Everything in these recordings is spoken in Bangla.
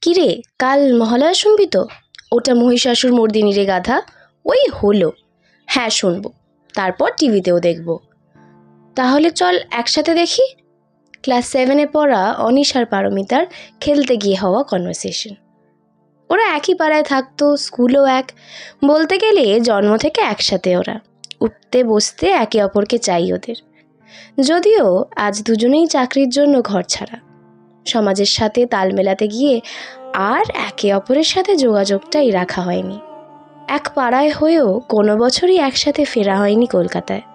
কিরে, কাল মহালয়া শুনবি তো? ওটা মহিষাসুর মর্দিনী রে গাধা। ওই হলো। হ্যাঁ শুনবো, তারপর টিভিতেও দেখব। তাহলে চল একসাথে দেখি। ক্লাস 7-এ পড়া অনিশ আর পারমিতার খেলতে গিয়ে হওয়া কনভারসেশন। ওরা একই পাড়ায় থাকতো, স্কুলও এক, বলতে গেলে জন্ম থেকে একসাথে। ওরা উঠতে বসতে একে অপরকে চাই ওদের। যদিও আজ দুজনেই চাকরির জন্য ঘর ছাড়া, সমাজের সাথে তাল মেলাতে গিয়ে আর একে অপরের সাথে যোগাযোগটাই রাখা হয়নি। এক পাড়ায় হয়েও কোনো বছরই একসাথে ফেরা হয়নি কলকাতায়।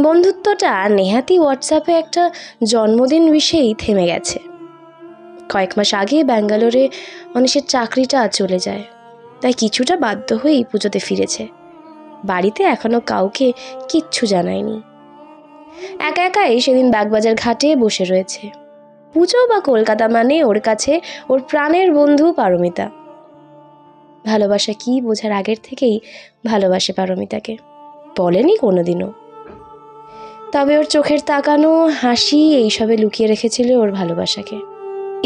বন্ধুত্বটা নেহাতি হোয়াটসঅ্যাপে একটা জন্মদিন বিষয়েই থেমে গেছে। কয়েক মাস আগে ব্যাঙ্গালোরে অনিশের চাকরিটা চলে যায়, তাই কিছুটা বাধ্য হয়েই পুজোতে ফিরেছে। বাড়িতে এখনো কাউকে কিচ্ছু জানায়নি। একা একাই সেদিন বাগবাজার ঘাটে বসে রয়েছে। পুজো বা কলকাতা মানে ওর কাছে ওর প্রাণের বন্ধু পারমিতা। ভালোবাসা কি বোঝার আগের থেকেই ভালোবাসে পারমিতাকে, বলেনি কোনোদিনও। তবে ওর চোখের তাকানো, হাসি এইসবে লুকিয়ে রেখেছিল ওর ভালোবাসাকে।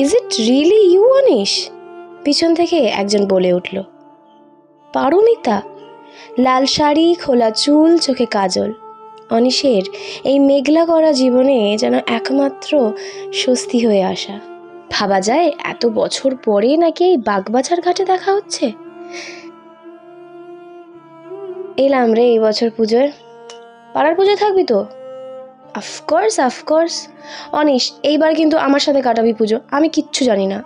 Is it really you Anish? পিছন থেকে একজন বলে উঠল। পারমিতা, লাল শাড়ি, খোলা চুল, চোখে কাজল। অনিশের এই মেঘলা করা জীবনে যেন একমাত্র স্বস্তি হয়ে আসা। ভাবা যায় এত বছর পরে নাকি এই বাগবাজার ঘাটে দেখা হচ্ছে। এলাম রে এই বছর পুজোয়। পাড়ার পুজোয় থাকবি তো? Of course of course. অনিশ, এইবার কিন্তু আমার সাথে কাটাবি পুজো, আমি কিচ্ছু জানি না।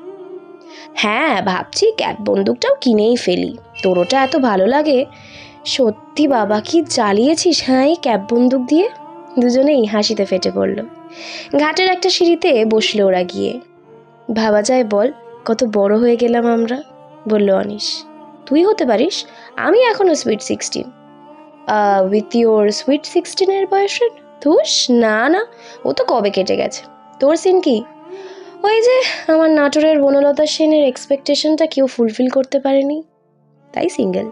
হ্যাঁ ভাবছি ক্যাপ বন্দুকটাও কিনেই ফেলি, তোর ওটা এত ভালো লাগে। সত্যি বাবা, কি জ্বালিয়েছিস হ্যাঁ এই ক্যাপ বন্দুক দিয়ে। দুজনেই হাসিতে ফেটে পড়ল। ঘাটের একটা সিঁড়িতে বসলো ওরা গিয়ে। ভাবা যায় বল, কত বড় হয়ে গেলাম আমরা, বলল অনিশ। তুই হতে পারিস, আমি এখনো সুইট 16। উইথ ইউর সুইট 16-এর বয়ফ্রেন্ড? ধুস, না না, ও তো কবে কেটে গেছে। তোর সিন কি? ওই যে আমার নাটোরের বনলতা সেনের এক্সপেকটেশনটা কেউ ফুলফিল করতে পারেনি, তাই সিঙ্গেল।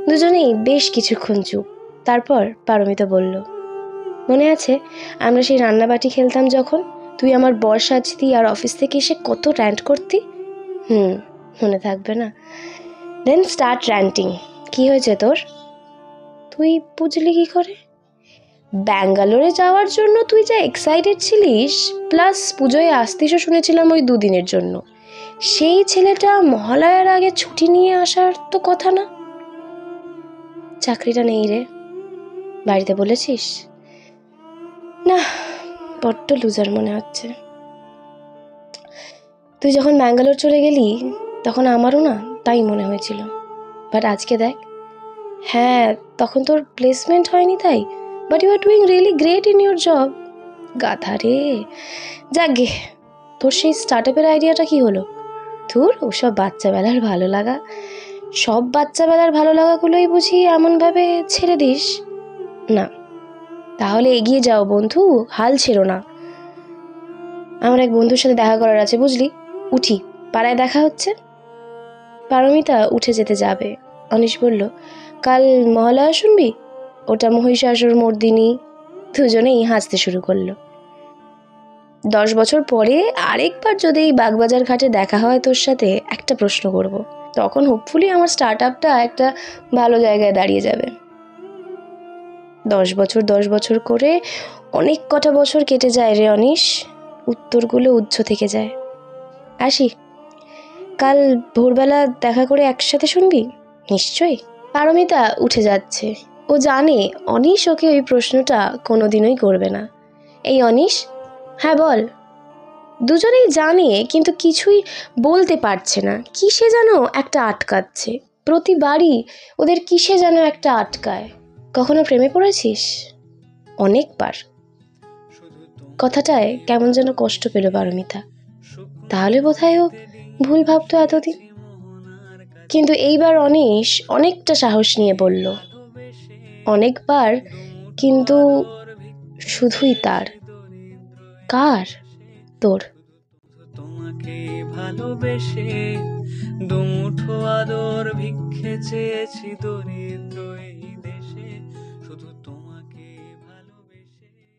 দুজনেই বেশ কিছুক্ষণ চুপ। তারপর পারমিতা বলল, মনে আছে আমরা সেই রান্নাবাটি খেলতাম যখন? তুই আমার বর সাজতি আর অফিস থেকে এসে কত র্যান্ট করতি। মনে থাকবে না? Then start ranting. কি হয়েছে তোর? তুই বুঝলি কি করে? ব্যাঙ্গালোরে যাওয়ার জন্য তুই যা এক্সাইটেড ছিলিস, প্লাস পুজোয় আসতিসও শুনেছিলাম ওই 2 দিনের জন্য। সেই ছেলেটা মহালয়ার আগে ছুটি নিয়ে আসার তো কথা না। চাকরিটা নেই রে, বাড়িতে বলেছিস? না, বড্ড লুজার মনে হচ্ছে। তুই যখন ব্যাঙ্গালোর চলে গেলি তখন আমারও না তাই মনে হয়েছিল, বাট আজকে দেখ। হ্যাঁ, তখন তোর প্লেসমেন্ট হয়নি তাই, but you are doing really great in your job. গাধা রে। যাকগে, তোর সেই স্টার্টআপের আইডিয়াটা কি হলো? তোর ওসব বাচ্চাবেলার ভালো লাগা, সব বাচ্চাবেলার ভালো লাগাগুলোই বুঝি এমনভাবে ছেড়ে দিস? না, তাহলে এগিয়ে যাও বন্ধু, হাল ছেড়ো না। আমার এক বন্ধুর সাথে দেখা করার আছে বুঝলি, উঠি, পাড়ায় দেখা হচ্ছে। পারমিতা উঠে যেতে যাবে, অনিশ বলল, কাল মহালয়া শুনবি? ওটা মহিষাসুর মর্দিনী। দুজনেই হাসতে শুরু করলো। 10 বছর পরে আরেকবার যদি এই বাগবাজার ঘাটে দেখা হয় তোর সাথে, একটা প্রশ্ন করব, তখন হোপফুলি আমার স্টার্টআপটা একটা ভালো জায়গায় দাঁড়িয়ে যাবে। 10 বছর করে অনেক কটা বছর কেটে যায় রে অনিশ, উত্তরগুলো উজ্জ্ব থেকে যায়। আসি, কাল ভোরবেলা দেখা করে একসাথে শুনবি? নিশ্চয়ই। পারমিতা উঠে যাচ্ছে। ও জানে অনিশ ওকে ওই প্রশ্নটা কোনোদিনই করবে না। এই অনিশ, হ্যাঁ বল। দুজনেই জানে কিন্তু কিছুই বলতে পারছে না। কিসে যেন একটা আটকাচ্ছে, প্রতিবারই ওদের কিসে যেন একটা আটকায়। কখনো প্রেমে পড়েছিস? অনেকবার। কথাটায় কেমন যেন কষ্ট পেল পারমিতা। তাহলে বোধহয় ও ভুল ভাবতো এতদিন। কিন্তু এইবার অনিশ অনেকটা সাহস নিয়ে বলল, অনেকবার, কিন্তু শুধুই তার। কার? তোর। তোমাকে ভালোবেসে দুমুঠো আদর ভিক্ষে চেয়েছি দরিদ্র